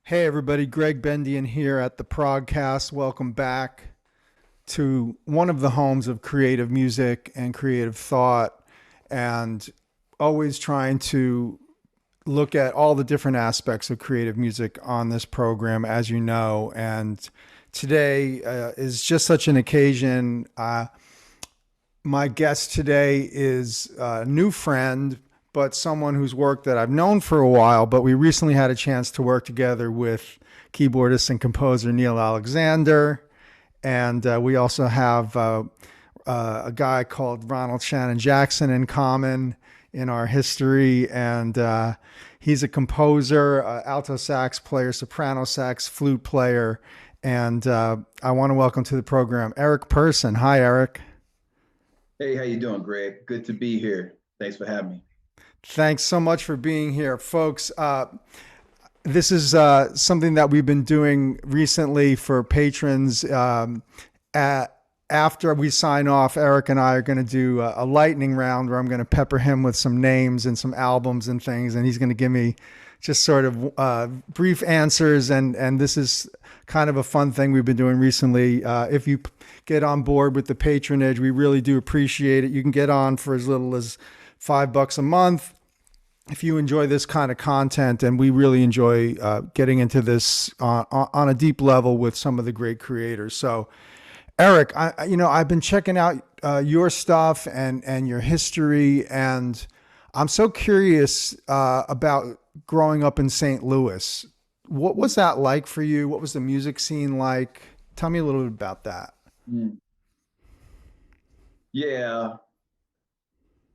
Hey everybody, Gregg Bendian here at the ProgCast. Welcome back to one of the homes of creative music and creative thought, and always trying to look at all the different aspects of creative music on this program, as you know. And today is just such an occasion. My guest today is a new friend, but someone whose work that I've known for a while, but we recently had a chance to work together with keyboardist and composer Neil Alexander. And we also have a guy called Ronald Shannon Jackson in common in our history. And he's a composer, alto sax player, soprano sax, flute player. And I want to welcome to the program Eric Persson. Hi, Eric. Hey, how you doing, Greg? Good to be here. Thanks for having me. Thanks so much for being here, folks. This is something that we've been doing recently for patrons. After we sign off, Eric and I are going to do a lightning round where I'm going to pepper him with some names and some albums and things, and he's going to give me just sort of brief answers. And this is kind of a fun thing we've been doing recently. If you get on board with the patronage, we really do appreciate it. You can get on for as little as $5 a month if you enjoy this kind of content, and we really enjoy getting into this on a deep level with some of the great creators. So, Eric, I've been checking out your stuff and your history, and I'm so curious about growing up in St. Louis. What was that like for you? What was the music scene like? Tell me a little bit about that. Mm. Yeah,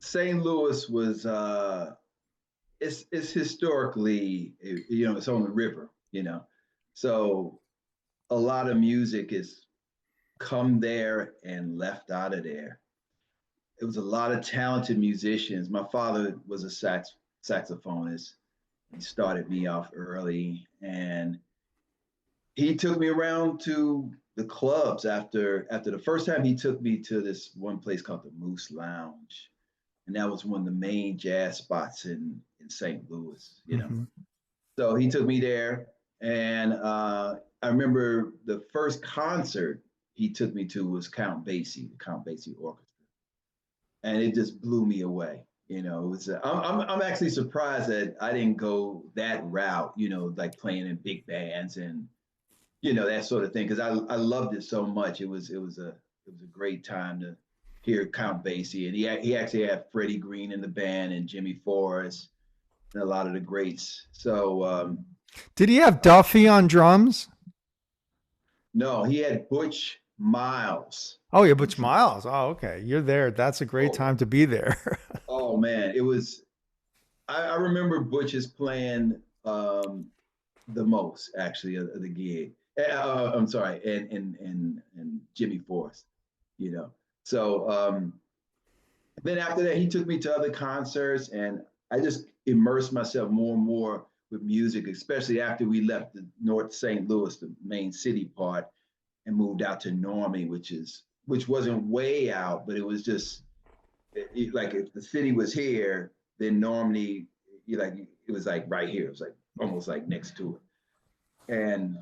St. Louis was it's historically, it's on the river. So a lot of music is come there and left out of there. It was a lot of talented musicians. My father was a saxophonist. He started me off early, and he took me around to the clubs after the first time he took me to this one place called the Moose Lounge. And that was one of the main jazz spots in St. Louis. Hmm. So he took me there, and I remember the first concert he took me to was Count Basie, the Count Basie Orchestra, and it just blew me away. It was. I'm actually surprised that I didn't go that route. Like playing in big bands and that sort of thing, because I loved it so much. It was a great time to hear Count Basie, and he actually had Freddie Green in the band and Jimmy Forrest and a lot of the greats. So Did he have Duffy on drums? no, he had Butch Miles. Oh, yeah, Butch Miles. Oh, okay. You're there. That's a great Oh, time to be there. oh man, it was. I remember Butch's playing the most actually of the gig. I'm sorry, and Jimmy Forrest. You know, so then after that, he took me to other concerts, and I just immersed myself more and more with music, especially after we left the North St. Louis, the main city part, and moved out to Normie, which wasn't way out, but it was just like if the city was here, then Normie, it was like right here. It was like almost like next to it, and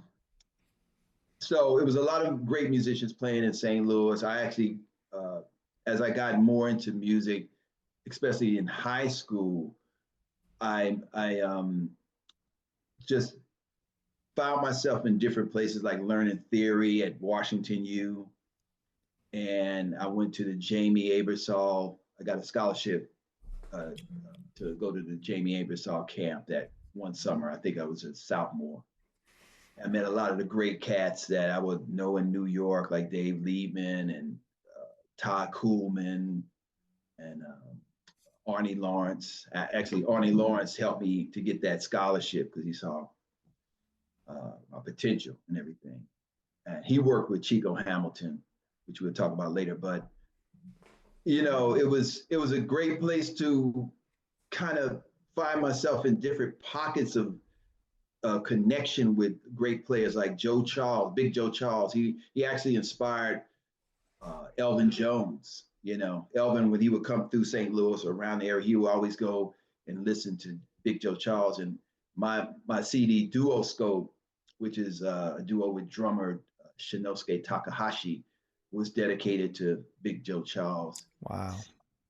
so it was a lot of great musicians playing in St. Louis. I actually, as I got more into music, especially in high school, I just found myself in different places, like learning theory at Washington U, and I went to the Jamie Aebersold. I got a scholarship uh, to go to the Jamie Aebersold camp that one summer. I think I was a sophomore. I met a lot of the great cats that I would know in New York, like Dave Liebman and Todd Coolman and Arnie Lawrence. Actually, Arnie Lawrence helped me to get that scholarship because he saw my potential and everything. And he worked with Chico Hamilton, which we'll talk about later. But it was a great place to kind of find myself in different pockets of connection with great players like Joe Charles, Big Joe Charles. He actually inspired Elvin Jones. Elvin, when he would come through St. Louis or around the area, he would always go and listen to Big Joe Charles. And my CD Duoscope which is a duo with drummer Shinosuke Takahashi, was dedicated to Big Joe Charles. Wow.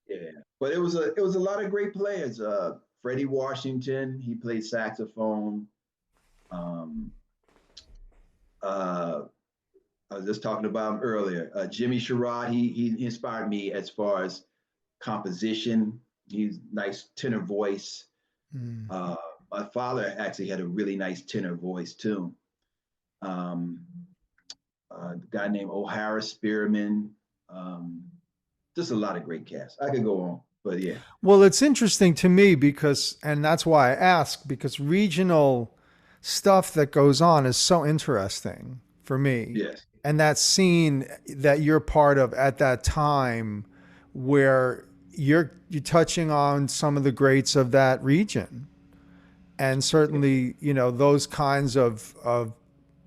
Yeah, but it was a lot of great players. Freddie Washington, he played saxophone. Um, uh, I was just talking about him earlier. Jimmy Sherrod, he inspired me as far as composition. He's nice tenor voice. Mm. My father actually had a really nice tenor voice too. A guy named O'Hara Spearman. Just a lot of great cast. I could go on, but yeah. Well, it's interesting to me because, and that's why I ask, because regional stuff that goes on is so interesting for me. Yes. And that scene that you're part of at that time where you're touching on some of the greats of that region. And certainly, you know, those kinds of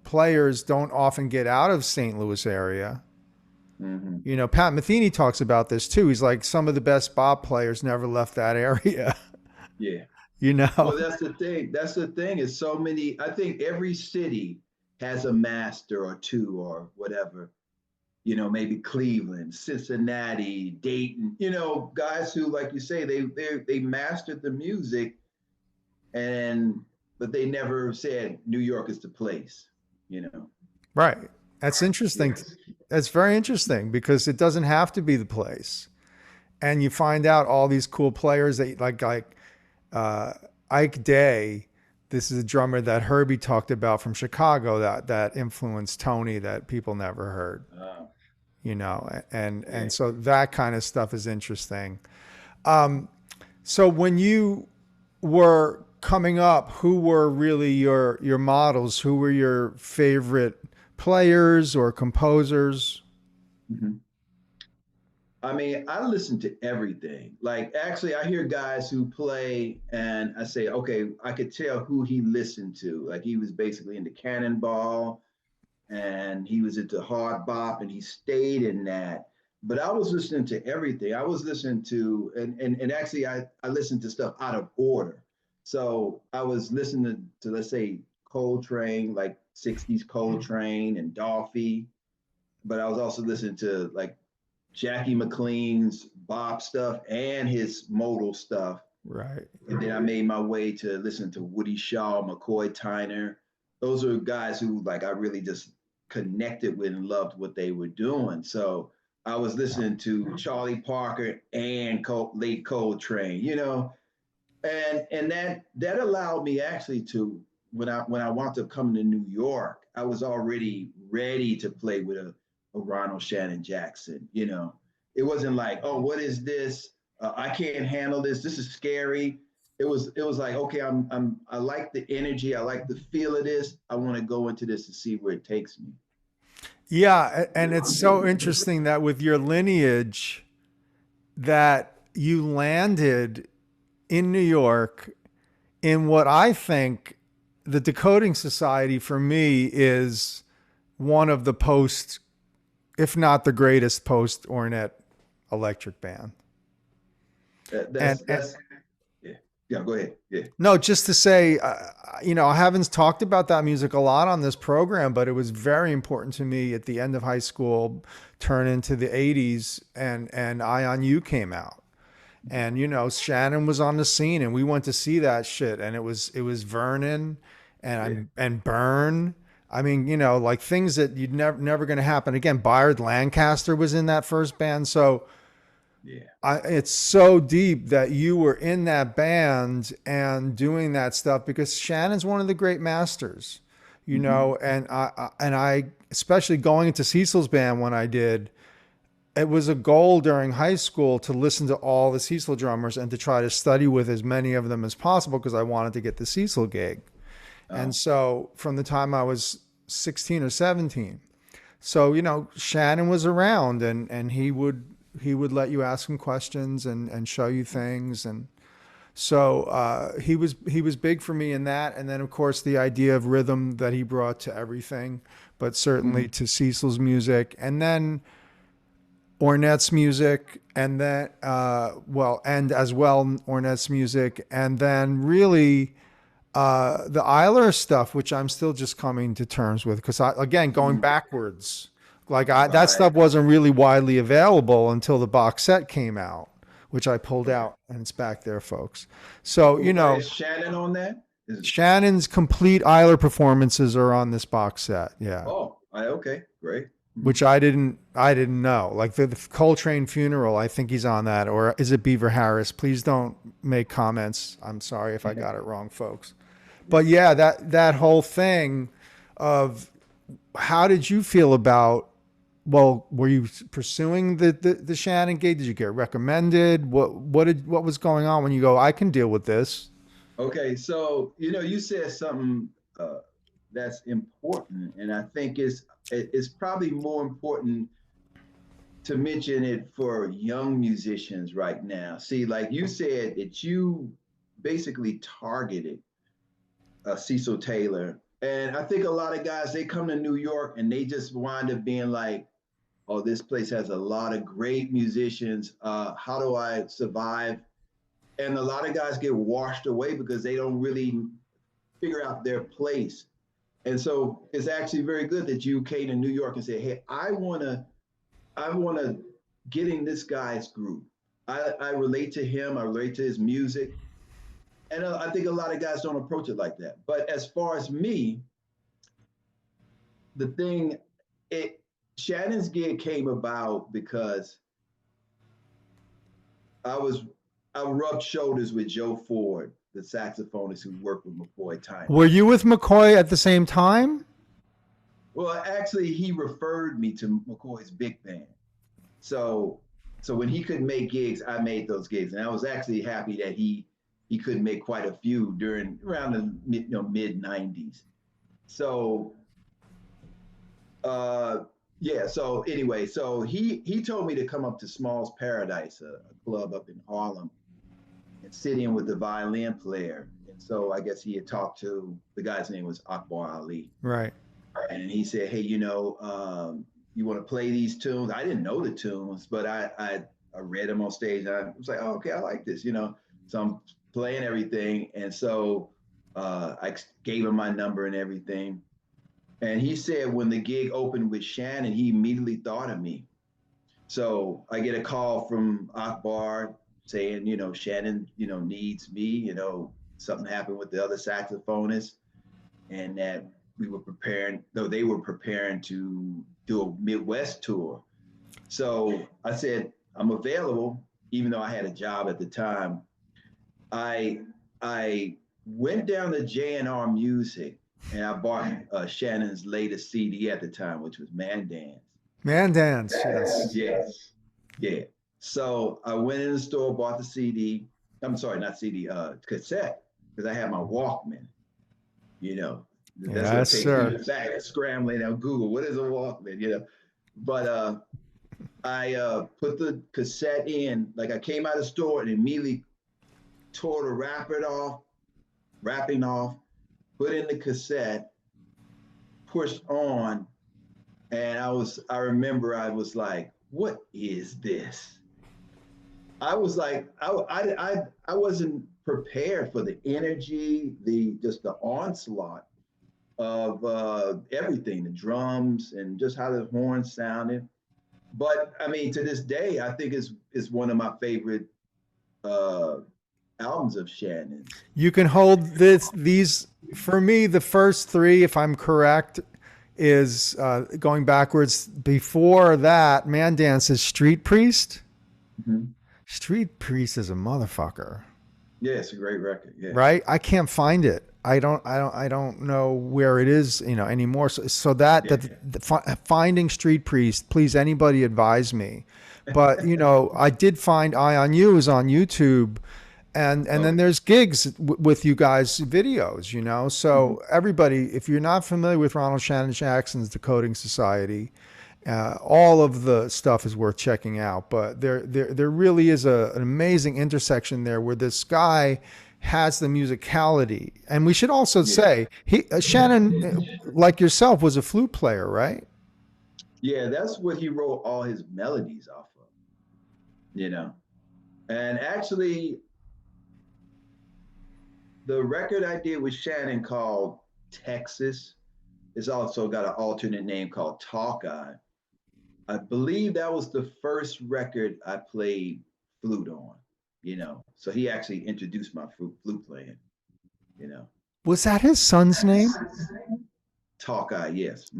players don't often get out of St. Louis area. Mm-hmm. You know, Pat Metheny talks about this too. He's like, some of the best bop players never left that area. Yeah. You know? Well, that's the thing. That's the thing is so many, I think every city has a master or two or whatever, you know, maybe Cleveland, Cincinnati, Dayton, you know, guys who, like you say, they mastered the music but they never said New York is the place, you know? Right. That's interesting. Yes. That's very interesting because it doesn't have to be the place. And you find out all these cool players that like Ike Day. This is a drummer that Herbie talked about from Chicago that influenced Tony that people never heard. You know, and so that kind of stuff is interesting. So when you were coming up, who were really your models? Who were your favorite players or composers? Mm-hmm. I mean, I listen to everything. Like, actually, I hear guys who play, and I say, okay, I could tell who he listened to. Like, he was basically into Cannonball, and he was into hard bop, and he stayed in that. But I was listening to everything. I was listening to, and actually, I listened to stuff out of order. So I was listening to let's say, Coltrane, like 60s Coltrane and Dolphy. But I was also listening to like Jackie McLean's bop stuff and his modal stuff. Right. And then I made my way to listen to Woody Shaw, McCoy Tyner. Those are guys who like I really just connected with and loved what they were doing. So I was listening to Charlie Parker and late Coltrane, you know, and that allowed me actually to when I wanted to come to New York, I was already ready to play with a Ronald Shannon Jackson. You know, it wasn't like, oh, what is this? I can't handle this. This is scary. It was like, okay, I like the energy. I like the feel of this. I want to go into this and see where it takes me. Yeah, and it's so interesting that with your lineage that you landed in New York in what I think the Decoding Society for me is one of the post, if not the greatest post Ornette electric band. That's yeah, go ahead. Yeah. No, just to say, you know, I haven't talked about that music a lot on this program, but it was very important to me at the end of high school, turn into the 80s, and Eye on You came out. And, you know, Shannon was on the scene and we went to see that shit. And it was Vernon and Byrne. I mean, you know, like things that you'd never going to happen again. Byrd Lancaster was in that first band. So yeah, it's so deep that you were in that band and doing that stuff because Shannon's one of the great masters, you know, and I, especially going into Cecil's band when I did, it was a goal during high school to listen to all the Cecil drummers and to try to study with as many of them as possible because I wanted to get the Cecil gig. Oh. And so from the time I was 16 or 17, so, you know, Shannon was around and he would let you ask him questions and show you things. And so he was big for me in that. And then, of course, the idea of rhythm that he brought to everything, but certainly to Cecil's music. And then Ornette's music, and then and as well Ornette's music, and then really The Eiler stuff, which I'm still just coming to terms with, because again, going backwards, like that Right. stuff wasn't really widely available until the box set came out, which I pulled out, and it's back there, folks. So, Is Shannon on that? Shannon's complete Eiler performances are on this box set. Yeah. Oh, okay, great. Which I didn't know. Like the Coltrane funeral, I think he's on that, or is it Beaver Harris? Please don't make comments. I'm sorry if I got it wrong, folks. But yeah, that whole thing of how did you feel about? Well, were you pursuing the Shannon gig? Did you get recommended? What was going on when you go? I can deal with this. Okay, so you said something that's important, and I think it's probably more important to mention it for young musicians right now. See, like you said, that you basically targeted Cecil Taylor, and I think a lot of guys, they come to New York and they just wind up being like, "Oh, this place has a lot of great musicians. How do I survive?" And a lot of guys get washed away because they don't really figure out their place. And so it's actually very good that you came to New York and said, "Hey, I wanna get in this guy's group. I relate to him. I relate to his music." And I think a lot of guys don't approach it like that. But as far as me, the thing, Shannon's gig came about because I rubbed shoulders with Joe Ford, the saxophonist who worked with McCoy Tyner. Were you with McCoy at the same time? Well, actually, he referred me to McCoy's big band. So when he couldn't make gigs, I made those gigs, and I was actually happy that he could make quite a few around the mid '90s. So yeah. So anyway, so he told me to come up to Small's Paradise, a club up in Harlem, and sit in with the violin player. And so I guess he had talked to, the guy's name was Akbar Ali. Right. And he said, "Hey, you want to play these tunes?" I didn't know the tunes, but I read them on stage. I was like, "Oh, okay, I like this," So I'm playing everything. And so I gave him my number and everything. And he said when the gig opened with Shannon, he immediately thought of me. So I get a call from Akbar saying, Shannon, needs me, something happened with the other saxophonist, and that we were preparing, though they were preparing to do a Midwest tour. So I said, I'm available, even though I had a job at the time. I went down to J&R Music, and I bought Shannon's latest CD at the time, which was Man Dance. Man Dance, yes. Yes. Yeah. So I went in the store, bought the CD. I'm sorry, not CD, cassette, because I had my Walkman. That's Yes, sir. Back scrambling on Google. What is a Walkman? But I put the cassette in, like I came out of the store and immediately tore the wrapping off, put in the cassette, pushed on, and I remember I was like, "What is this?" I was like, I wasn't prepared for the energy, just the onslaught of everything, the drums and just how the horns sounded. But I mean, to this day, I think is one of my favorite albums of Shannon's. You can hold these for me. The first three, if I'm correct, is going backwards. Before that, Man Dance is Street Priest. Mm-hmm. Street Priest is a motherfucker. Yeah, it's a great record. Yeah. Right? I can't find it. I don't know where it is, anymore. So finding Street Priest, please, anybody advise me. But I did find Eye on You is on YouTube, and then there's gigs with you guys, videos. So everybody, if you're not familiar with Ronald Shannon Jackson's Decoding Society, all of the stuff is worth checking out. But there really is an amazing intersection there where this guy has the musicality. And we should also say Shannon, like yourself, was a flute player, right? Yeah, that's what he wrote all his melodies off of, and actually The record I did with Shannon called Texas. It's also got an alternate name called Talk Eye. I believe that was the first record I played flute on, you know. So he actually introduced my flute playing, you know. Was that his son's name? Talk Eye, yes.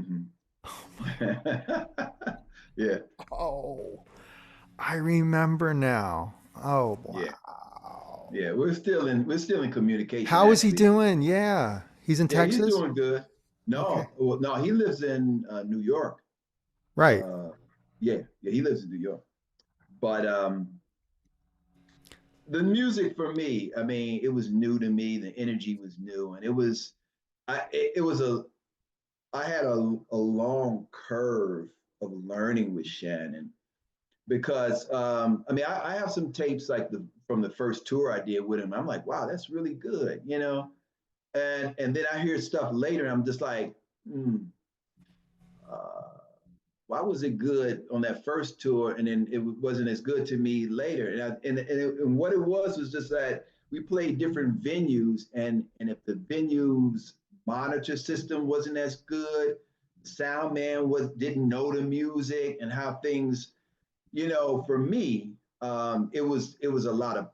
Yeah. Oh, I remember now. Oh, Yeah. wow. Yeah. We're still in communication How is he actually. doing? Yeah. He's in Yeah, he's Texas? doing good. Okay. No, he lives in New York. Right. Uh, yeah, he lives in New York. But the music for me, I mean, it was new to me. The energy was new, and it was I had a long curve of learning with Shannon because I mean, I have some tapes like from the first tour I did with him. I'm like, wow, that's really good, you know. And then I hear stuff later, and I'm just like, hmm, uh, why was it good on that first tour and then it wasn't as good to me later? And what it was just that we played different venues, and if the venue's monitor system wasn't as good, the sound man didn't know the music and how things, you know, for me, it was a lot of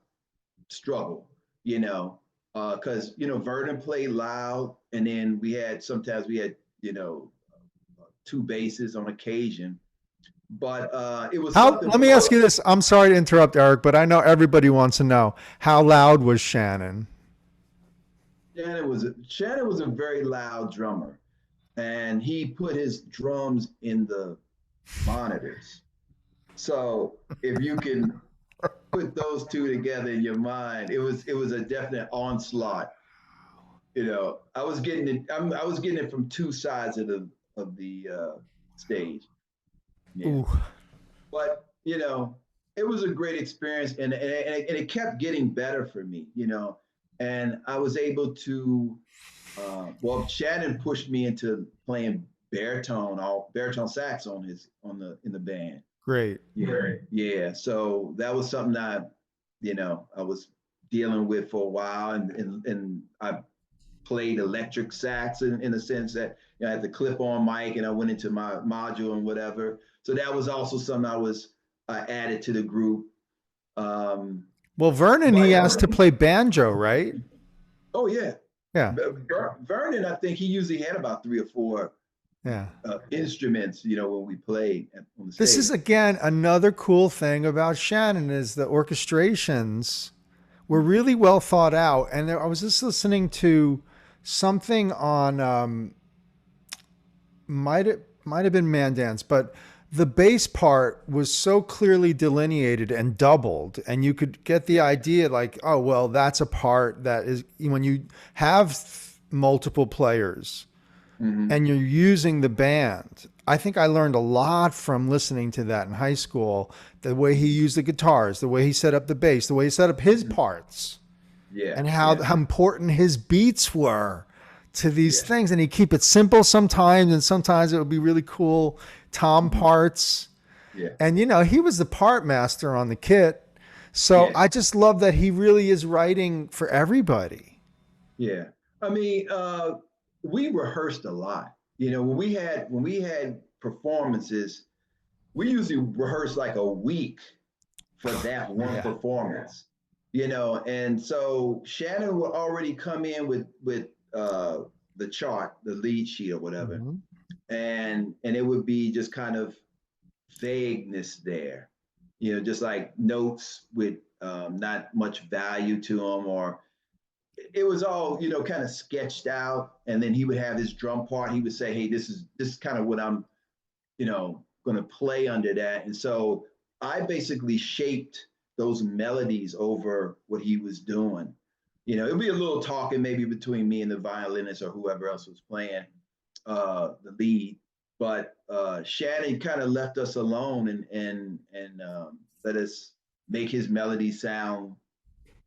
struggle, you know, because you know Verdon played loud, and then sometimes we had, you know, two basses on occasion, but it was How, something let me for ask you this. I'm sorry to interrupt, Eric, but I know everybody wants to know how loud was Shannon? Shannon was a very loud drummer, and he put his drums in the monitors. So if you can put those two together in your mind, it was a definite onslaught. You know, I was getting it from two sides of the stage. Yeah. Ooh. But you know, it was a great experience, and it kept getting better for me, you know. And I was able to, well, Shannon pushed me into playing baritone sax in the band. Great. Yeah, yeah. So that was something I was dealing with for a while, and I played electric sax in a sense that, you know, I had the clip-on mic and I went into my module and whatever. So that was also something I was added to the group. Um, Well, Vernon, he but has to play banjo, right? oh yeah, Yeah. Vernon, I think he usually had about three or four Yeah. instruments, you know, when we played on the This is stage. again another cool thing about Shannon is the orchestrations were really well thought out. And I was just listening to something on might have been Mandance, but the bass part was so clearly delineated and doubled, and you could get the idea like, oh well, that's a part that is when you have multiple players Hmm. and you're using the band. I think I learned a lot from listening to that in high school. The way he used the guitars, the way he set up the bass, the way he set up his parts, Yeah, and yeah, how important his beats were to these yeah. things. And he'd keep it simple sometimes, and sometimes it would be really cool tom Hmm. parts. Yeah, And you know, he was the part master on the kit. So yeah, I just love that he really is writing for everybody. yeah. I mean, we rehearsed a lot. You know, when we had performances, we usually rehearse like a week for that one Yeah. performance. You know, and so Shannon would already come in with the chart, the lead sheet or whatever, Mhm. and it would be just kind of vagueness there. You know, just like notes with not much value to them, or it was all, you know, kind of sketched out. And then he would have his drum part. He would say, "Hey, this is kind of what I'm, you know, going to play under that." And so I basically shaped those melodies over what he was doing. You know, it'd be a little talking maybe between me and the violinist or whoever else was playing the lead, but Shannon kind of left us alone and let us make his melody sound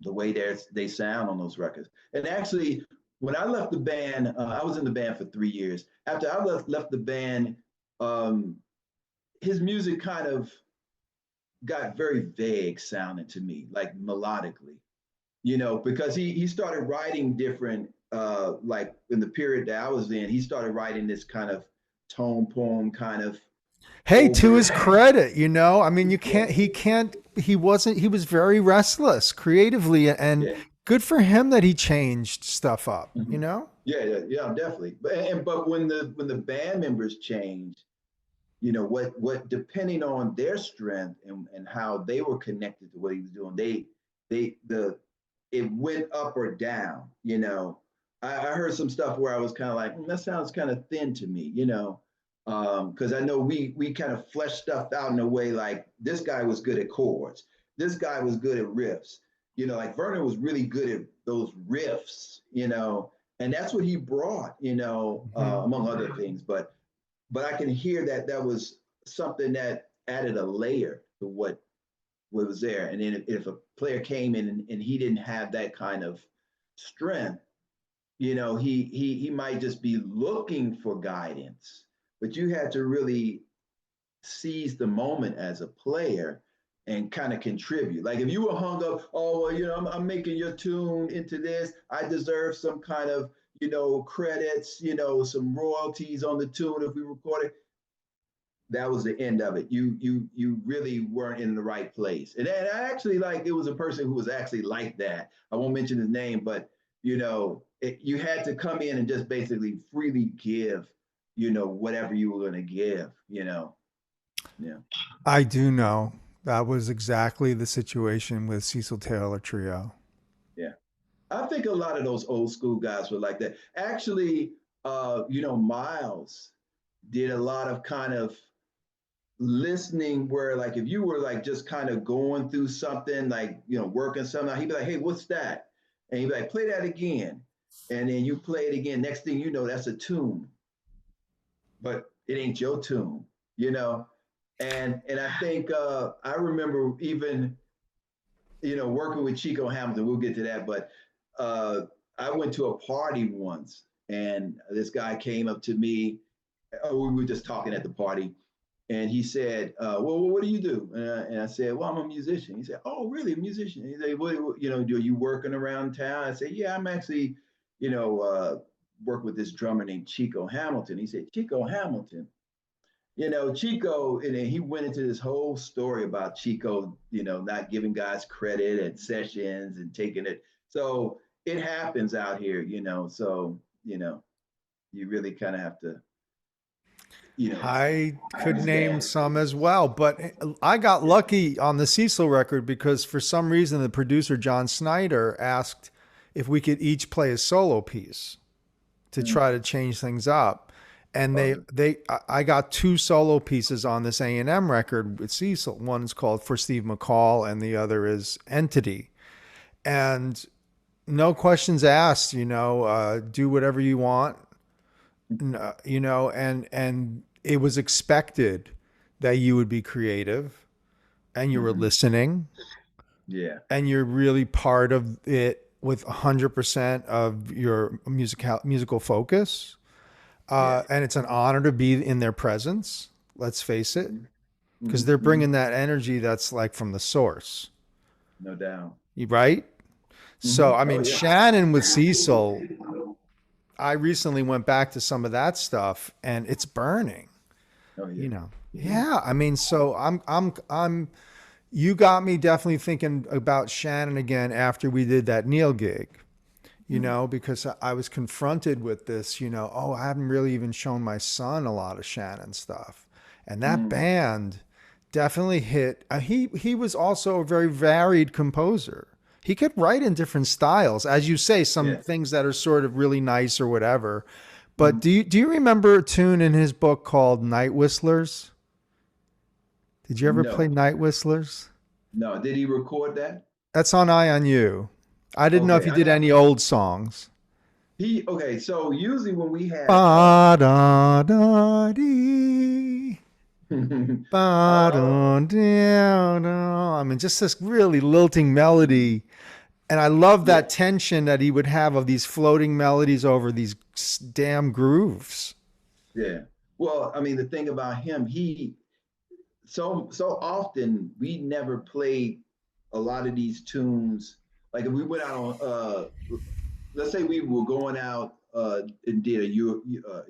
the way they sound on those records. And actually, when I left the band, I was in the band for 3 years. After I left the band, um, his music kind of got very vague sounding to me, like melodically. because he started writing different, like in the period that I was in, he started writing this kind of tone poem kind of Hey, to over. his credit, I mean, Yeah, he was very restless creatively, and yeah. good for him that he changed stuff up, Mhm. Yeah, definitely. But when the band members changed, what depending on their strength and how they were connected to what he was doing, it went up or down. I heard some stuff where I was kind of like, that sounds kind of thin to me, because I know we kind of fleshed stuff out in a way like this guy was good at chords, this guy was good at riffs, like Vernon was really good at those riffs, and that's what he brought, Mhm. among other things. But I can hear that was something that added a layer to what was there. And then if a player came in and he didn't have that kind of strength, he might just be looking for guidance. But you had to really seize the moment as a player and kind of contribute. Like if you were hung up, oh well, I'm making your tune into this. I deserve some kind of credits, some royalties on the tune if we record it. That was the end of it. You really weren't in the right place. And I actually like it was a person who was actually like that. I won't mention his name, but you had to come in and just basically freely give, whatever you were going to give. Yeah, I do know that was exactly the situation with Cecil Taylor Trio. yeah. I think a lot of those old school guys were like that. Actually, Miles did a lot of kind of listening where like if you were like just kind of going through something like working something out, he'd be like, hey, what's that? And he'd be like, play that again. And then you play it again, next thing you know, that's a tune, but it ain't your tune, you know. And I think I remember even working with Chico Hamilton, we'll get to that, but uh I went to a party once and this guy came up to me. We were just talking at the party. And he said, well, what do you do? And I said, well, I'm a musician. He said, oh, really, a musician? He said, do you working around town? I said, yeah, I'm actually, work with this drummer named Chico Hamilton. He said, Chico Hamilton. Chico, and then he went into this whole story about Chico, not giving guys credit at sessions and taking it. So it happens out here, so, you really kind of have to, you know, I could name understand. some as well, but I got Yeah. lucky on the Cecil record because for some reason the producer John Snyder asked if we could each play a solo piece to try Mm. to change things up. And Oh, I got two solo pieces on this A&M record with Cecil. One's called For Steve McCall and the other is Entity. And no questions asked, do whatever you want, and it was expected that you would be creative and you were hmm. listening Yeah. and you're really part of it with 100% of your musical focus. Yeah. And it's an honor to be in their presence. Let's face it, Hmm. because Hmm. they're Hmm. bringing that energy that's like from the source, No doubt. right? Hmm. So, I Oh mean, yeah. Shannon with Cecil, I recently went back to some of that stuff and it's burning, Oh yeah. you know. Yeah, I mean, so you got me definitely thinking about Shannon again after we did that Neil gig, Hmm. because I was confronted with this, oh, I haven't really even shown my son a lot of Shannon stuff. And that Hmm. band definitely hit. He was also a very varied composer. He could write in different styles, as you say, some Yeah. things that are sort of really nice or whatever. But Hmm. do you remember a tune in his book called Night Whistlers? Did you ever play No. Night Whistlers? No. Did he record that? That's on Eye on You. I didn't know if Okay. you did any old songs. Okay. So usually when we had Ba da da dee. Ba oh da da da. I mean, just this really lilting melody. And I love yeah. that tension that he would have of these floating melodies over these damn grooves. Yeah. Well, I mean, the thing about him, he so often we never played a lot of these tunes Like if we went out on, let's say we were going out and did a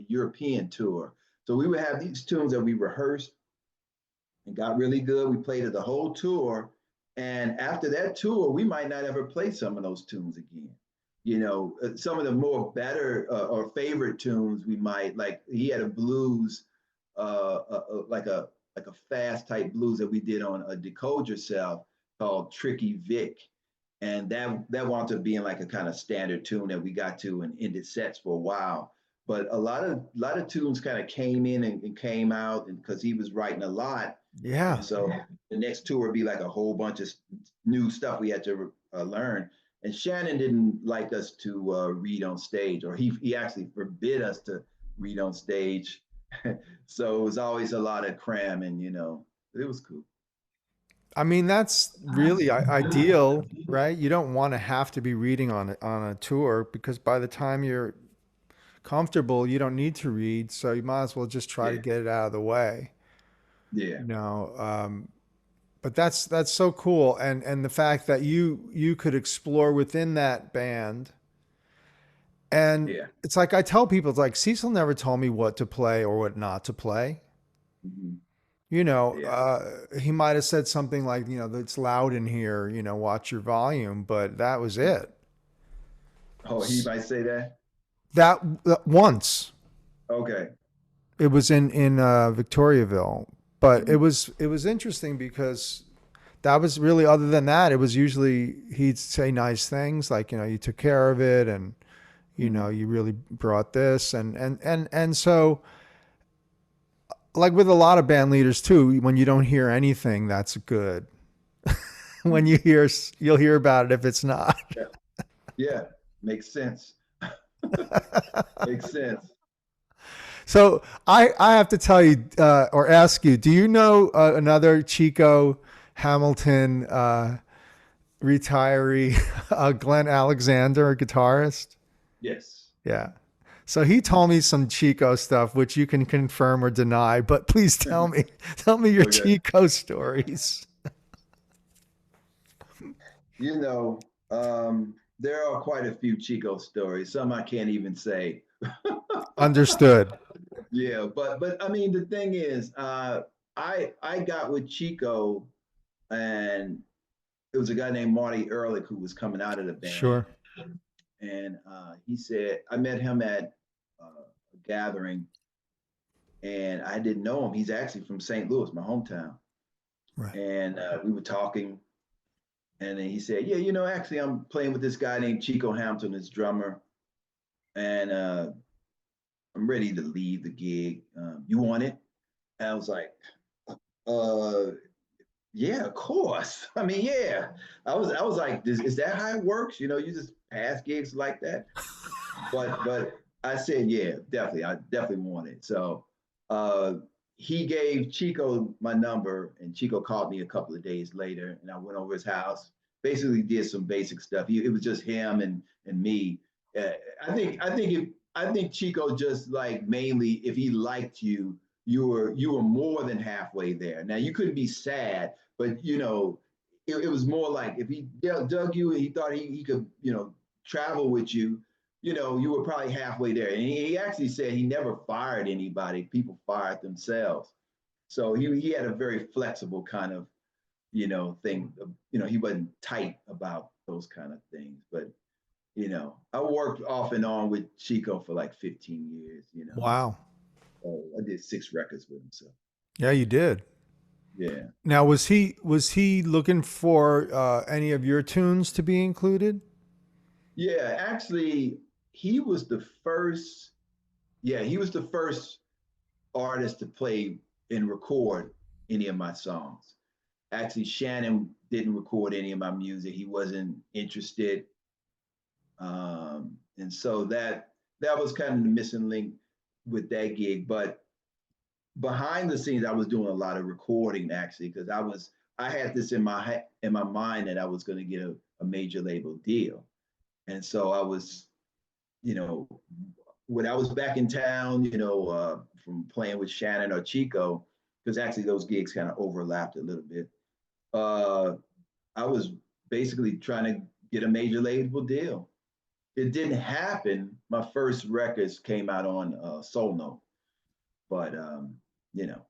European tour. So we would have these tunes that we rehearsed and got really good. We played it the whole tour. And after that tour, we might not ever play some of those tunes again. Some of the more better or favorite tunes we might, like he had a blues, like a fast type blues that we did on a Decode Yourself called Tricky Vic. And that wound up being like a kind of standard tune that we got to and ended sets for a while. But a lot of tunes kind of came in and came out, and because he was writing a lot, Yeah. and so the next tour would be like a whole bunch of new stuff we had to learn. And Shannon didn't like us to read on stage, or he actually forbid us to read on stage. So it was always a lot of cramming, it was cool. I mean, that's really ideal, right? You don't want to have to be reading on a tour because by the time you're comfortable, you don't need to read. So you might as well just try to Yeah, get it out of the way, yeah, you know. But that's so cool, and the fact that you could explore within that band, and yeah. it's like I tell people, it's like Cecil never told me what to play or what not to play. Mhm. Yeah. He might have said something like, it's loud in here, watch your volume, but that was it. Oh, he might say that. That once Okay. it was in Victoriaville, but it Mhm. was it was interesting because that was really, other than that, it was usually he'd say nice things like, you took care of it, and Mhm. you really brought this, and so, like with a lot of band leaders too, when you don't hear anything, that's good. When Mhm. you'll hear about it if it's not. Yeah. Yeah. Makes sense. Makes sense. So I have to tell you, or ask you, do you know another Chico Hamilton retiree, Glenn Alexander, a guitarist? Yes. Yeah. So he told me some Chico stuff, which you can confirm or deny, but please tell me your Okay. Chico stories. You know, there are quite a few Chico stories. Some I can't even say. Understood. Yeah, but I mean the thing is, I got with Chico, and it was a guy named Marty Ehrlich who was coming out of the band, Sure. and he said I met him at a gathering, and I didn't know him. He's actually from St. Louis, my hometown, Right. and we were talking, and then he said, "Yeah, actually, I'm playing with this guy named Chico Hamilton, his drummer, and I'm ready to leave the gig. You want it?" And I was like, uh, "Yeah, of course. I mean, yeah." I was like, "Is that how it works? You just pass gigs like that?" But I said, "Yeah, definitely. I definitely want it." So uh, he gave Chico my number, and Chico called me a couple of days later, and I went over his house. Basically, did some basic stuff. It was just him and me. Uh, I think Chico just like mainly if he liked you, you were more than halfway there. Now you couldn't be sad, but it was more like if he dug you and he thought he could travel with you, you were probably halfway there. And he actually said he never fired anybody. People fired themselves. So he had a very flexible kind of, thing. He wasn't tight about those kind of things. But, I worked off and on with Chico for like 15 years. Wow. So I did 6 records with him. So Yeah, you did. yeah. Now, was he looking for any of your tunes to be included? Yeah, actually, he was the first, yeah, he was the first artist to play and record any of my songs. Actually, Shannon didn't record any of my music. He wasn't interested. And so that was kind of the missing link with that gig. But behind the scenes, I was doing a lot of recording actually because I had this in my mind that I was going to get a major label deal. And so I was, you know, when I was back in town, from playing with Shannon or Chico, because actually those gigs kind of overlapped a little bit. Uh, I was basically trying to get a major label deal. It didn't happen. My first records came out on Soul Note, but you know,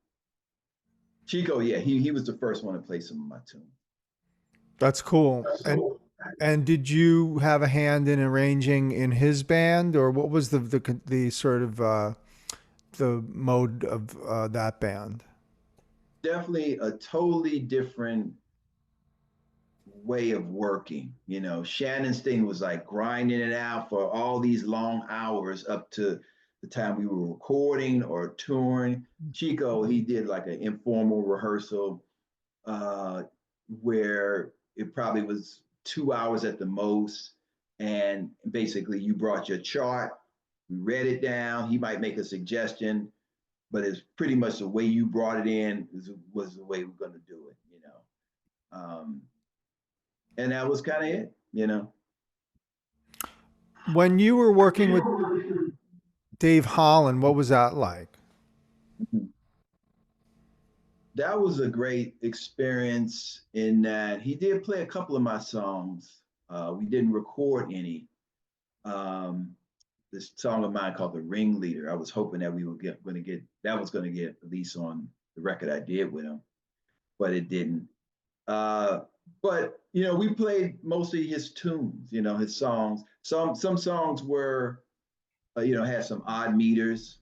Chico, yeah, he was the first one to play some of my tunes. That's cool. And did you have a hand in arranging in his band, or what was the sort of the mode of that band? Definitely a totally different way of working. You know, Shannon's thing was like grinding it out for all these long hours up to the time we were recording or touring. Chico, he did like an informal rehearsal where it probably was 2 hours at the most. And basically, you brought your chart, we read it down. He might make a suggestion, but it's pretty much the way you brought it in was the way we're going to do it, you know. And that was kind of it, you know. When you were working with Dave Holland, what was that like? That was a great experience in that he did play a couple of my songs. We didn't record any. This song of mine called "The Ringleader." I was hoping that we were going to get at least on the record I did with him, but it didn't. But you know, we played mostly his tunes. You know, his songs. Some songs were, you know, had some odd meters.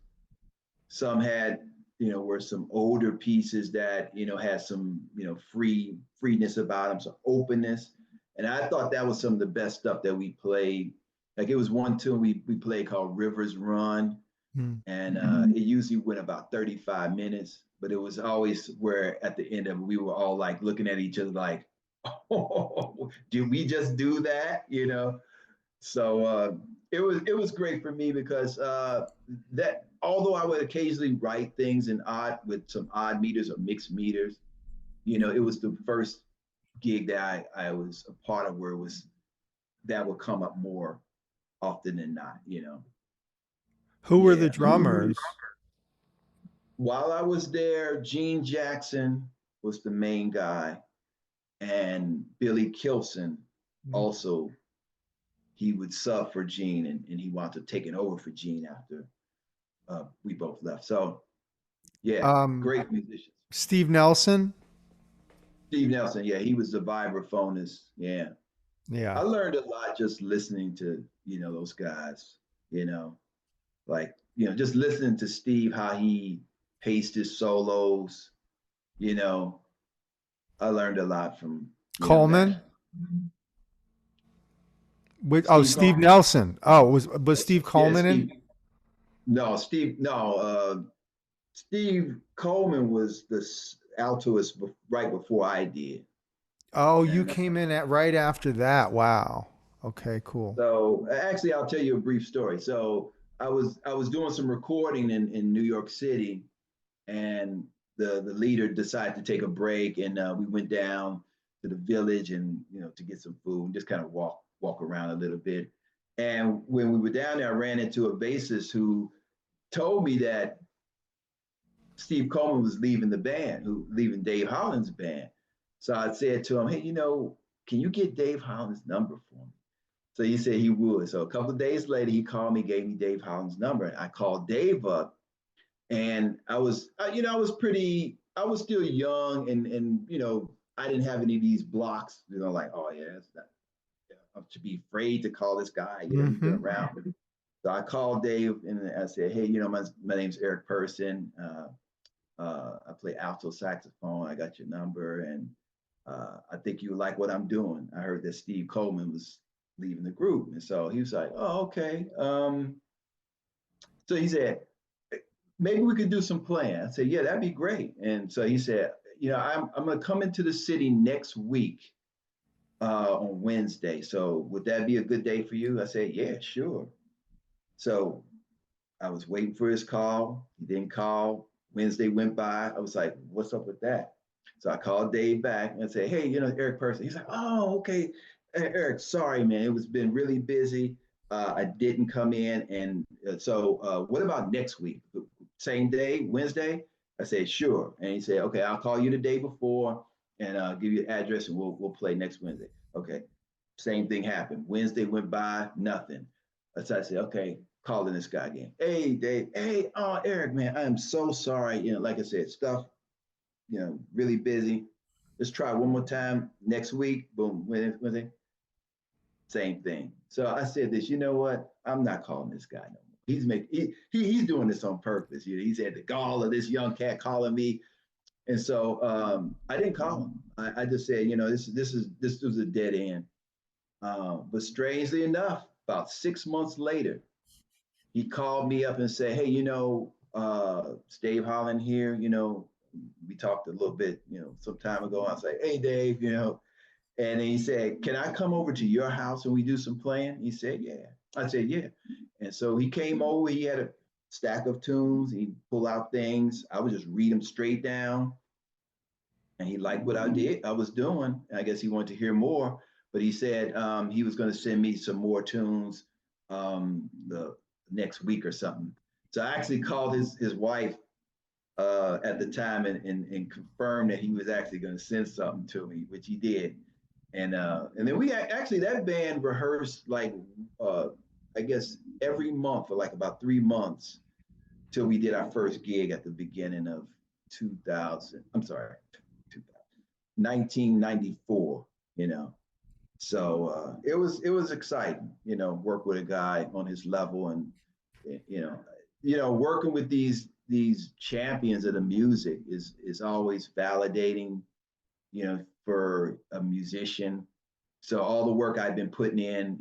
Some had, you know, were some older pieces that, you know, had some, you know, freeness about them, some openness. And I thought that was some of the best stuff that we played. Like it was one tune we played called Rivers Run. And it usually went about 35 minutes, but it was always where at the end of it, we were all like looking at each other like, oh, did we just do that? You know? So it was great for me because that although I would occasionally write things with some odd meters or mixed meters, you know, it was the first gig that I was a part of where that would come up more often than not, you know. Who were the Yeah. drummers? While I was there, Gene Jackson was the main guy, and Billy Kilson also. He would sub for Gene, and he wanted to take it over for Gene after we both left. So, yeah, great musicians. Steve Nelson. Steve Nelson, yeah, he was the vibraphonist. Yeah, Yeah. I learned a lot just listening to, you know, those guys. You know, like, you know, just listening to Steve, how he paced his solos. You know, I learned a lot from Coleman. Steve Coleman. Nelson. Oh, was Steve Coleman yeah, in? Steve Coleman was the altoist right before I did. Oh, you came in right after that. Wow. Okay, cool. So actually, I'll tell you a brief story. So I was doing some recording in New York City, and the leader decided to take a break, and we went down to the village and, you know, to get some food and just kind of walk around a little bit. And when we were down there, I ran into a bassist who told me that Steve Coleman was leaving the band, leaving Dave Holland's band. So I said to him, hey, you know, can you get Dave Holland's number for me? So he said he would. So a couple of days later, he called me, gave me Dave Holland's number. I called Dave up, and I was still young, and you know, I didn't have any of these blocks, you know, like, oh yeah, that's not, I should be afraid to call this guy. You know, he's been around. So I called Dave and I said, hey, you know, my name's Eric Person. I play alto saxophone. I got your number, and I think you like what I'm doing. I heard that Steve Coleman was leaving the group, and so he was like, "Oh, okay." So he said, "Maybe we could do some playing." I said, "Yeah, that'd be great." And so he said, "You know, I'm gonna come into the city next week on Wednesday. So would that be a good day for you?" I said, "Yeah, sure." So I was waiting for his call. He didn't call. Wednesday went by. I was like, what's up with that? So I called Dave back and said, hey, you know, Eric Person. He's like, oh, okay. Hey, Eric, sorry, man. It was been really busy. I didn't come in. And so what about next week? Same day, Wednesday? I said, sure. And he said, okay, I'll call you the day before and give you the address and we'll play next Wednesday. Okay. Same thing happened. Wednesday went by, nothing. So I said, okay, calling this guy again. Hey, Dave. Hey, Eric, man, I am so sorry. Like I said, stuff, really busy. Let's try one more time next week. Boom, Wednesday. Same thing. So I said this, you know what? I'm not calling this guy no more. He's doing this on purpose. He's had the gall of this young cat calling me. And so I didn't call him. I just said, this was a dead end. But strangely enough, about 6 months later, he called me up and said, hey, it's Dave Holland here. We talked a little bit, some time ago. I was like, hey, Dave, and he said, can I come over to your house and we do some playing? He said, yeah. I said, yeah. And so he came over. He had a stack of tunes. He'd pull out things. I would just read them straight down. And he liked what I was doing. I guess he wanted to hear more. But he said he was going to send me some more tunes the next week or something. So I actually called his wife at the time and confirmed that he was actually going to send something to me, which he did. And then we actually, that band rehearsed I guess every month for like about 3 months till we did our first gig at the beginning of 1994, So it was exciting, work with a guy on his level and, working with these champions of the music is always validating, for a musician. So all the work I've been putting in,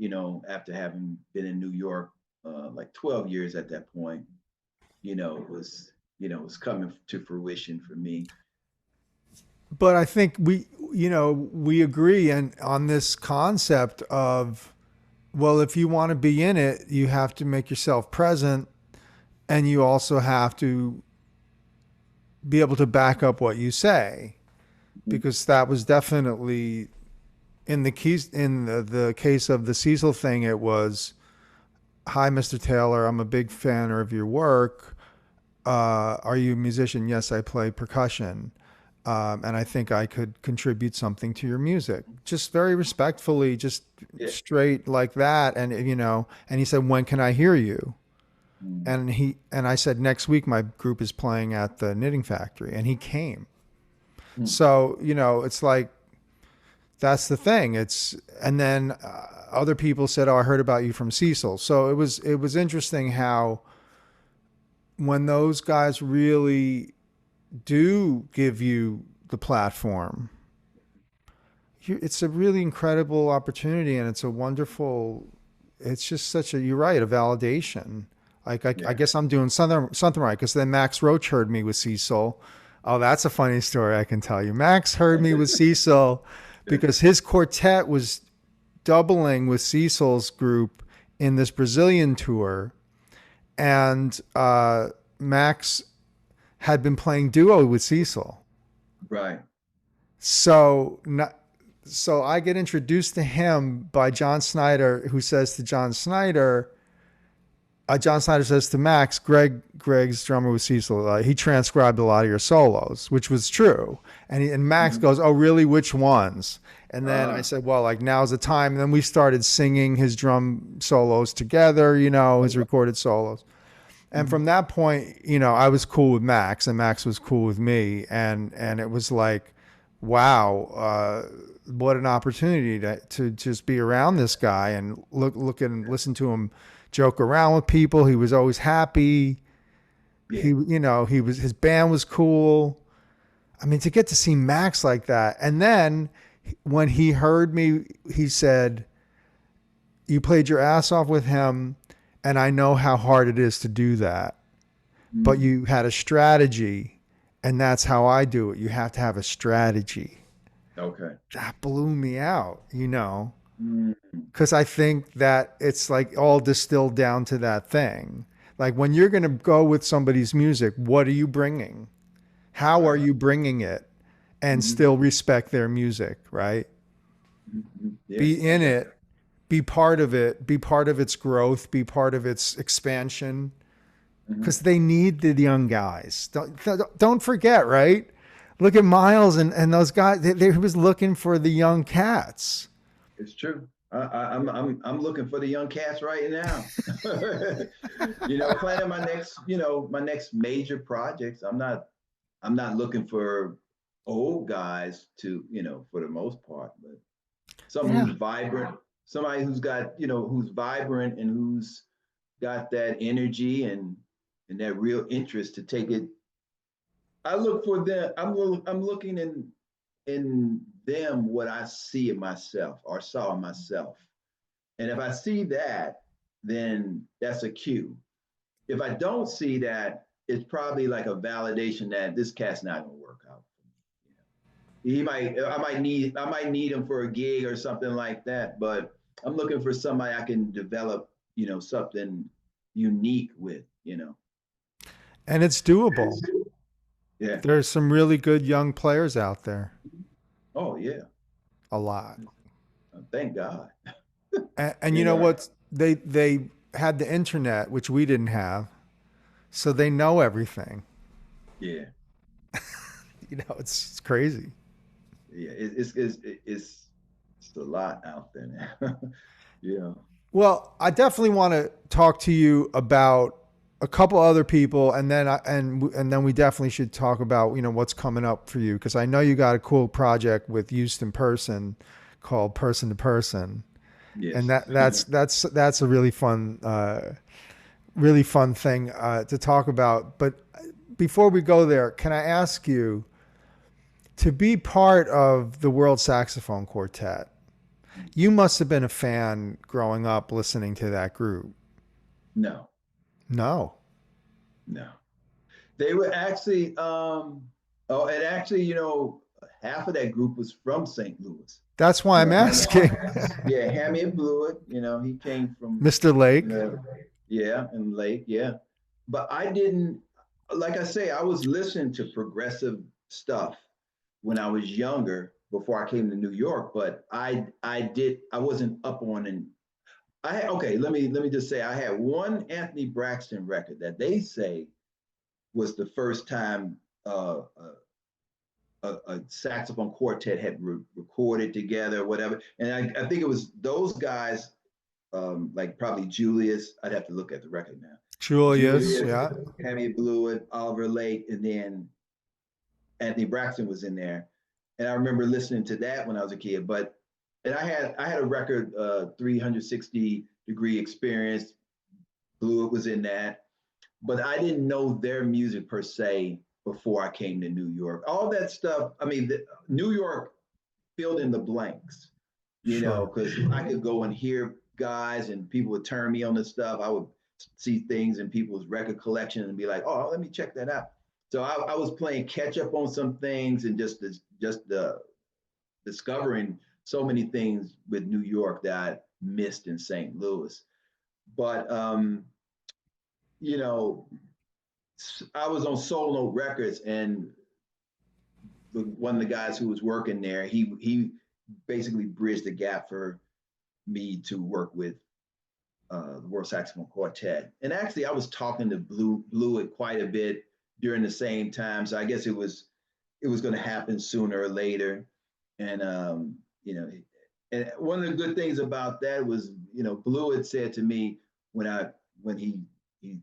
after having been in New York, like 12 years at that point, was coming to fruition for me. But I think we agree on this concept of, well, if you want to be in it, you have to make yourself present, and you also have to be able to back up what you say, because that was definitely in the case of the Cecil thing. It was, hi, Mr. Taylor, I'm a big fan of your work. Are you a musician? Yes, I play percussion. And I think I could contribute something to your music. Just very respectfully, just straight like that. And, and he said, when can I hear you? And I said, next week, my group is playing at the Knitting Factory, and he came. So, it's like, that's the thing. And then other people said, oh, I heard about you from Cecil. So it was interesting how when those guys really do give you the platform, it's a really incredible opportunity, and it's just such you're right, a validation. Like I guess I'm doing something right, because then Max Roach heard me with Cecil. Oh, that's a funny story I can tell you. Max heard me with Cecil because his quartet was doubling with Cecil's group in this Brazilian tour, and Max had been playing duo with Cecil. Right. So I get introduced to him by John Snyder, who says to John Snyder says to Max, Gregg's drummer with Cecil, he transcribed a lot of your solos, which was true. And Max goes, oh, really? Which ones? And then I said, well, like, now's the time. And then we started singing his drum solos together, his recorded solos. And from that point, I was cool with Max, and Max was cool with me. And it was like, wow, what an opportunity to just be around this guy and look and listen to him joke around with people. He was always happy. Yeah. His band was cool. I mean, to get to see Max like that. And then when he heard me, he said, you played your ass off with him, and I know how hard it is to do that, but you had a strategy, and that's how I do it. You have to have a strategy. Okay. That blew me out, because I think that it's like all distilled down to that thing. Like, when you're going to go with somebody's music, what are you bringing? How are you bringing it and still respect their music, right? Yeah. Be in it, be part of it, be part of its growth, be part of its expansion, because they need the young guys. Don't forget, right? Look at Miles and those guys. He was looking for the young cats. It's true. I'm looking for the young cats right now. Planning my next major projects. I'm not looking for old guys to, for the most part, but someone Yeah. who's vibrant, somebody who's got, who's vibrant and who's got that energy and that real interest to take it. I look for them. I'm looking in them what I see in myself or saw in myself. And if I see that, then that's a cue. If I don't see that, it's probably like a validation that this cat's not gonna work out. I might need him for a gig or something like that, but I'm looking for somebody I can develop, something unique with. And it's doable. Yeah. There's some really good young players out there. Oh yeah. A lot. Thank God. And you You know know. what? They had the internet, which we didn't have, so they know everything. Yeah. It's crazy. Yeah. It's a lot out there now. Yeah. Well, I definitely want to talk to you about a couple other people, and then and then we definitely should talk about what's coming up for you, because I know you got a cool project with Houston Person called Person to Person, and Yes. that's a really fun thing to talk about. But before we go there, can I ask you to be part of the World Saxophone Quartet? You must have been a fan growing up listening to that group. No. No. No. They were actually, and actually, half of that group was from St. Louis. That's why I'm asking. Yeah, Hammy Blewett, he came from, Mr. Lake. Yeah, and Lake, yeah. But I didn't, like I say, I was listening to progressive stuff when I was younger before I came to New York, but I wasn't up on and okay, let me just say I had one Anthony Braxton record that they say was the first time a saxophone quartet had recorded together, whatever. And I think it was those guys, like probably Julius. I'd have to look at the record now. Julius, Julius, yeah. Hammy Blewett, Oliver Lake, and then Anthony Braxton was in there. And I remember listening to that when I was a kid. And I had a record, 360-degree experience. Blewett was in that, but I didn't know their music per se before I came to New York. All that stuff, I mean, New York filled in the blanks, Sure. because I could go and hear guys and people would turn me on this stuff. I would see things in people's record collection and be like, oh, let me check that out. So I was playing catch up on some things and just discovering so many things with New York that I missed in St. Louis. But I was on Soul Note Records, and one of the guys who was working there, he basically bridged the gap for me to work with the World Saxophone Quartet. And actually, I was talking to Blewett quite a bit during the same time, so I guess it was going to happen sooner or later. And and one of the good things about that was, Blewett said to me when he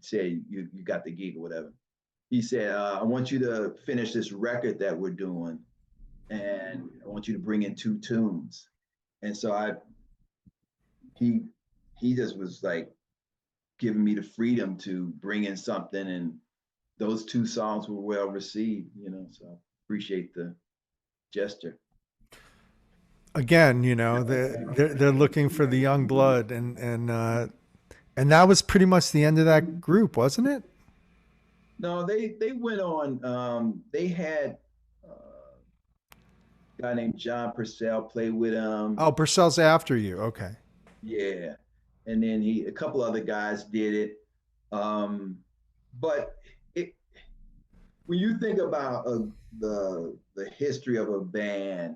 said you got the gig or whatever. He said, I want you to finish this record that we're doing, and I want you to bring in 2 tunes. And so he just was like giving me the freedom to bring in something, and those 2 songs were well received, so I appreciate the gesture. Again, they're looking for the young blood, and that was pretty much the end of that group, wasn't it? No, they went on. They had a guy named John Purcell play with them. Oh, Purcell's after you. Okay. Yeah, and then a couple other guys did it. But it, when you think about the history of a band,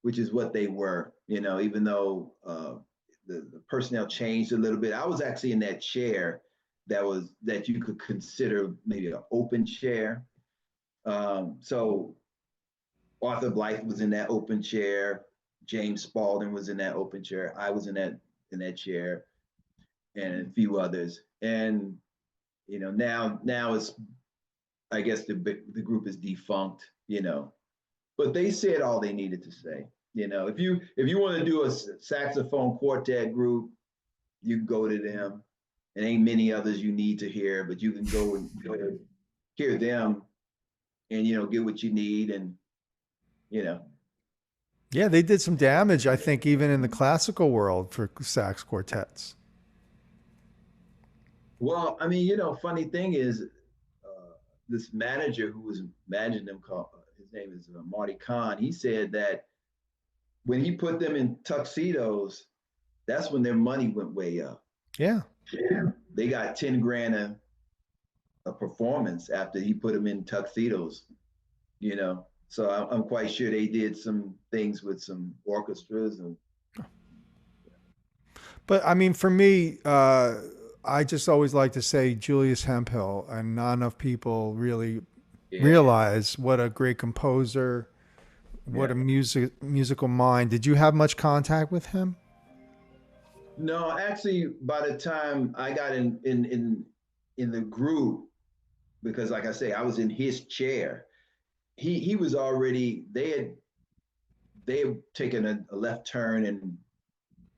which is what they were, even though the personnel changed a little bit. I was actually in that chair that you could consider maybe an open chair. So Arthur Blythe was in that open chair. James Spalding was in that open chair. I was in that chair, and a few others. And now it's, I guess the group is defunct. But they said all they needed to say. If you want to do a saxophone quartet group, you can go to them. And ain't many others you need to hear, but you can go and hear them, and get what you need, and Yeah, they did some damage, I think, even in the classical world for sax quartets. Well, I mean, funny thing is, this manager who was managing them, called his name is Marty Kahn. He said that when he put them in tuxedos, that's when their money went way up. Yeah. They got 10 grand a performance after he put them in tuxedos. So I'm quite sure they did some things with some orchestras. But I mean, for me, I just always like to say Julius Hemphill, and not enough people really realize what a great composer, what a musical mind. Did you have much contact with him? No, actually, by the time I got in the group, because like I say, I was in his chair. He was already, they had taken a left turn, and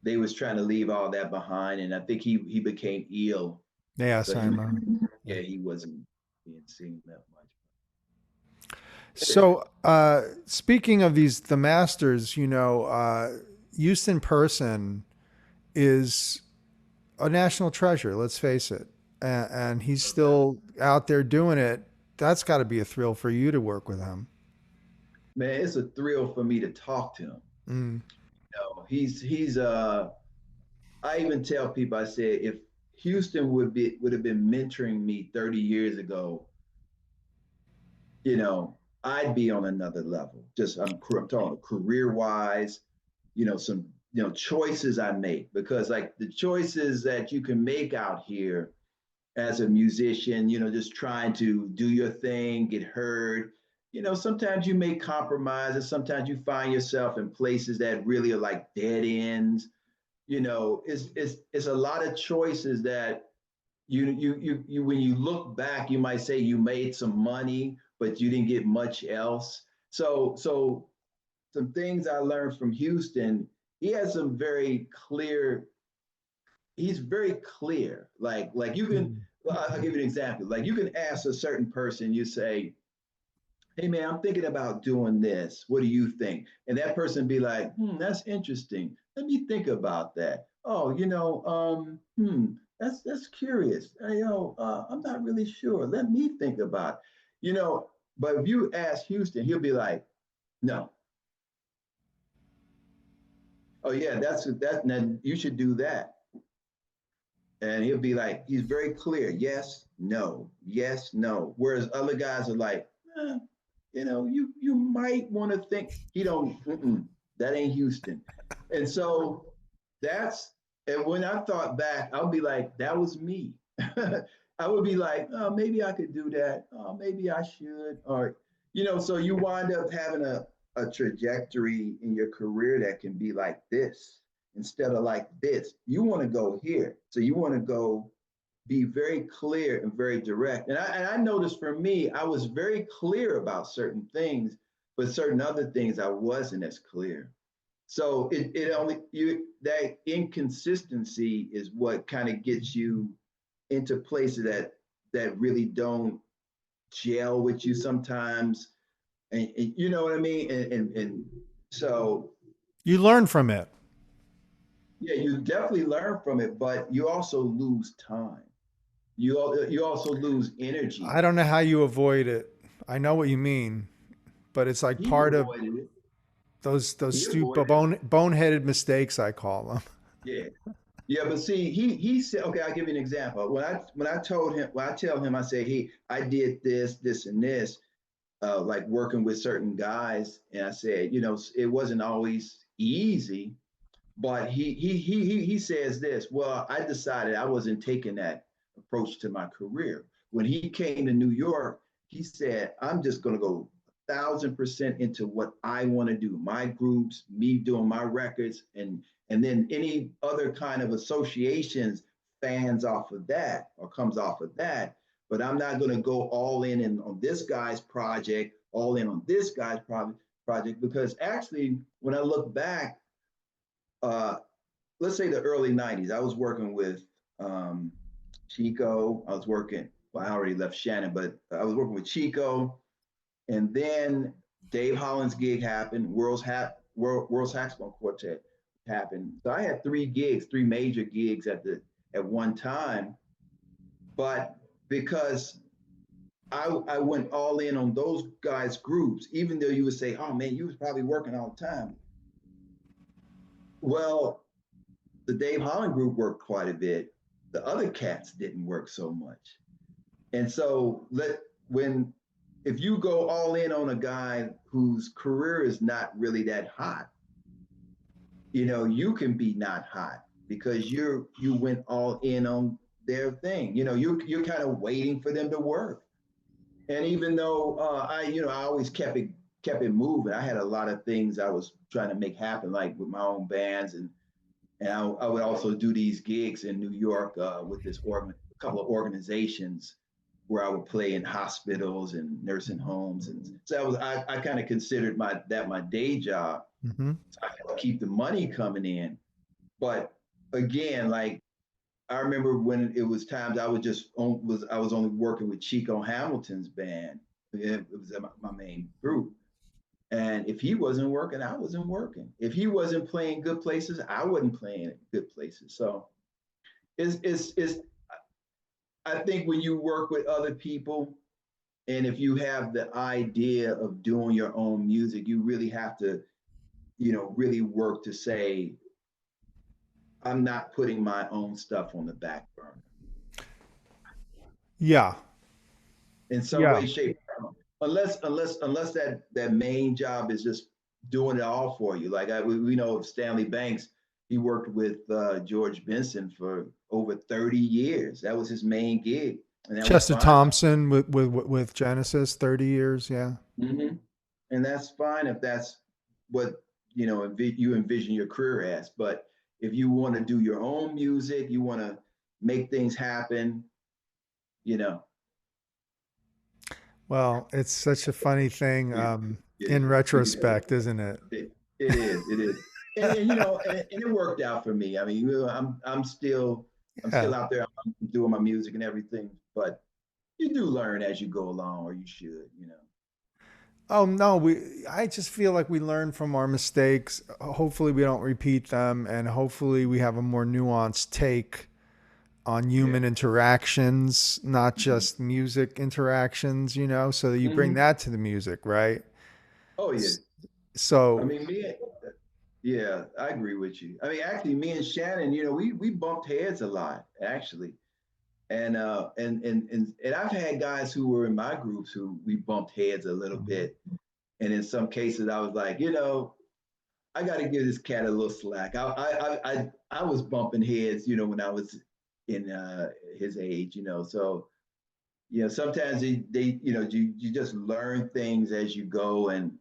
they was trying to leave all that behind, and I think he became ill. Yes, I remember. Yeah, he wasn't being seen that much. So, speaking of the masters, Houston Person is a national treasure. Let's face it, and he's still out there doing it. That's got to be a thrill for you to work with him. Man, it's a thrill for me to talk to him. Mm. He's I even tell people, I said, if Houston would have been mentoring me 30 years ago, I'd be on another level. Just I'm talking career wise, some choices I make, because like the choices that you can make out here as a musician, just trying to do your thing, get heard. Sometimes you make compromises. Sometimes you find yourself in places that really are like dead ends. It's a lot of choices that you when you look back, you might say you made some money, but you didn't get much else. So some things I learned from Houston, he has some very clear. He's very clear. Like you can. Well, I'll give you an example. Like you can ask a certain person, you say, "Hey man, I'm thinking about doing this. What do you think?" And that person be like, "That's interesting. Let me think about that. Oh, that's curious. I'm not really sure. Let me think about it." But if you ask Houston, he'll be like, "No. Oh yeah, that's that. Then you should do that." And he'll be like, he's very clear. Yes, no, yes, no. Whereas other guys are like, you might want to think. He don't. That ain't Houston. And so and when I thought back, I'll be like, that was me. I would be like, oh, maybe I could do that. Oh, maybe I should. Or, so you wind up having a trajectory in your career that can be like this instead of like this. You want to go here. So you want to go be very clear and very direct. And I noticed for me, I was very clear about certain things, but certain other things I wasn't as clear. So that inconsistency is what kind of gets you into places that really don't gel with you sometimes. And you know what I mean? And so You learn from it. yeah, you definitely learn from it, but you also lose time. You also lose energy. I don't know how you avoid it. I know what you mean, but it's like He part of avoided it. those He stupid avoided it. boneheaded mistakes, I call them. Yeah. Yeah, but see, he said, okay, I'll give you an example. When I told him, when I tell him, I say, hey, I did this, and this, like working with certain guys, and I said, it wasn't always easy, but he says this. Well, I decided I wasn't taking that approach to my career. When he came to New York, he said, I'm just going to go 1,000% into what I want to do, my groups, me doing my records, and then any other kind of associations fans off of that or comes off of that. But I'm not going to go all in on this guy's project, all in on this guy's project, because actually, when I look back, let's say the early 90s, I was working with Chico. I already left Shannon, but I was working with Chico. And then Dave Holland's gig happened, World Saxophone Quartet happened. So I had three major gigs at one time. But because I went all in on those guys' groups, even though you would say, oh man, you was probably working all the time. Well, the Dave Holland group worked quite a bit. The other cats didn't work so much. And so if you go all in on a guy whose career is not really that hot, you can be not hot because you went all in on their thing. You're kind of waiting for them to work. And even though I always kept it moving, I had a lot of things I was trying to make happen, like with my own bands, and I would also do these gigs in New York with a couple of organizations where I would play in hospitals and nursing homes, and so I kind of considered my day job. Mm-hmm. So I had to keep the money coming in. But again, like I remember when it was times I was only working with Chico Hamilton's band. It was my main group. And if he wasn't working, I wasn't working. If he wasn't playing good places, I wasn't playing at good places. So it's I think when you work with other people, and if you have the idea of doing your own music, you really have to, really work to say, I'm not putting my own stuff on the back burner. Yeah. In some way, shape, unless that main job is just doing it all for you. Like we know of Stanley Banks, he worked with George Benson for over 30 years. That was his main gig. And Chester Thompson with Genesis, 30 years. Yeah. Mm-hmm. And that's fine if that's what, you envision your career as. But if you want to do your own music, you want to make things happen, Well, it's such a funny thing in retrospect, isn't it? It is. And it worked out for me. I mean, I'm still out there. I'm doing my music and everything, but you do learn as you go along, or you should, Oh no, I just feel like we learn from our mistakes. Hopefully we don't repeat them, and hopefully we have a more nuanced take on human interactions, not just music interactions, so that you bring that to the music, right? Oh yeah. So I mean, I agree with you. I mean, actually, me and Shannon, we bumped heads a lot, actually. And I've had guys who were in my groups who we bumped heads a little bit. And in some cases I was like, I got to give this cat a little slack. I was bumping heads, when I was in his age, so, sometimes they you just learn things as you go, and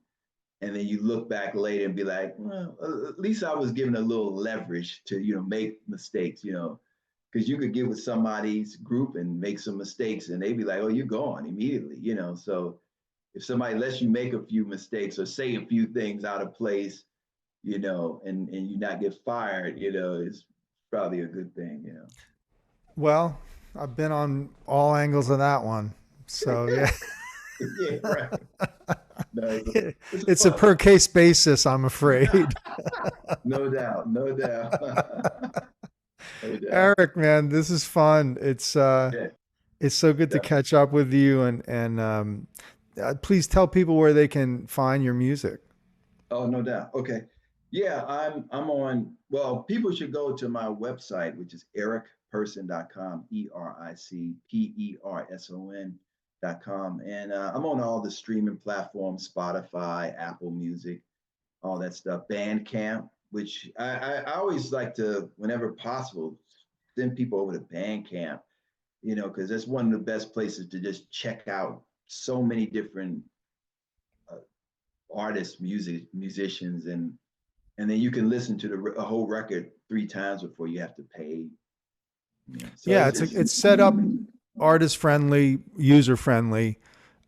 then you look back later and be like, well, at least I was given a little leverage to, make mistakes, because you could get with somebody's group and make some mistakes and they'd be like, oh, you're gone immediately, so if somebody lets you make a few mistakes or say a few things out of place, and you not get fired, it's probably a good thing, Well, I've been on all angles of that one. So yeah. Yeah, right. No, it's a per case basis, I'm afraid. No doubt. No doubt. Eric, man, this is fun. It's so good to catch up with you, and please tell people where they can find your music. Oh, no doubt. Okay. Yeah, I'm on, well, people should go to my website, which is ericperson.com, EricPerson.com. And I'm on all the streaming platforms, Spotify, Apple Music, all that stuff, Bandcamp, which I always like to, whenever possible, send people over to Bandcamp, because that's one of the best places to just check out so many different artists, musicians, and then you can listen to a whole record 3 times before you have to pay. So Yeah, it's set up artist friendly, user friendly.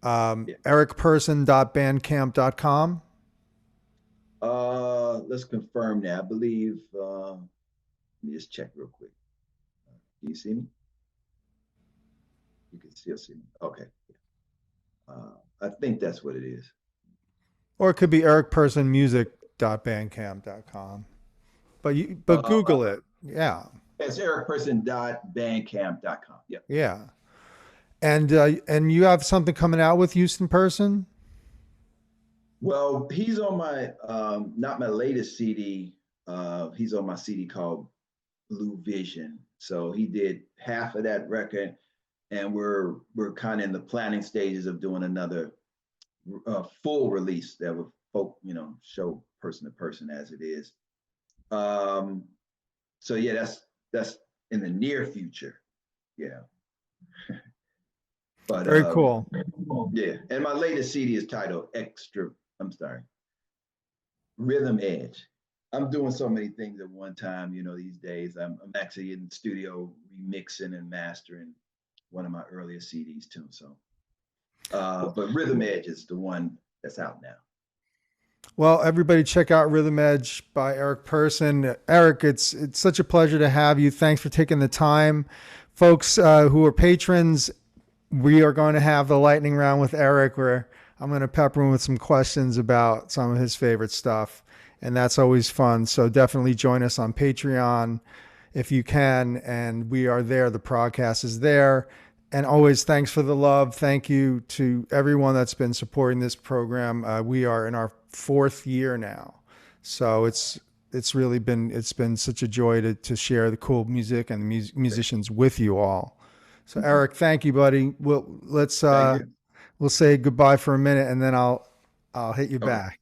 Yeah. ericperson.bandcamp.com. Let's confirm that. I believe. Let me just check real quick. Can you see me? You can still see me. Okay. I think that's what it is. Or it could be ericpersonmusic.bandcamp.com. But Google it. Yeah. It's ericperson.bandcamp.com. Yep. Yeah. And you have something coming out with Houston Person? Well, he's on my not my latest CD. He's on my CD called Blue Vision. So he did half of that record, and we're kind of in the planning stages of doing another full release that would show person to person as it is. So yeah, that's in the near future. Yeah. But very cool. Yeah, and my latest CD is titled Rhythm Edge. I'm doing so many things at one time, these days. I'm actually in the studio remixing and mastering one of my earlier CDs too. So, but Rhythm Edge is the one that's out now. Well, everybody check out Rhythm Edge by Eric Person. Eric, it's such a pleasure to have you. Thanks for taking the time. Folks who are patrons, we are going to have the lightning round with Eric where I'm going to pepper him with some questions about some of his favorite stuff. And that's always fun. So definitely join us on Patreon if you can. And we are there. The ProgCast is there. And always thanks for the love. Thank you to everyone that's been supporting this program. We are in our 4th year now. So it's been such a joy to share the cool music and the musicians with you all. So Eric, thank you, buddy. We'll say goodbye for a minute and then I'll hit you back.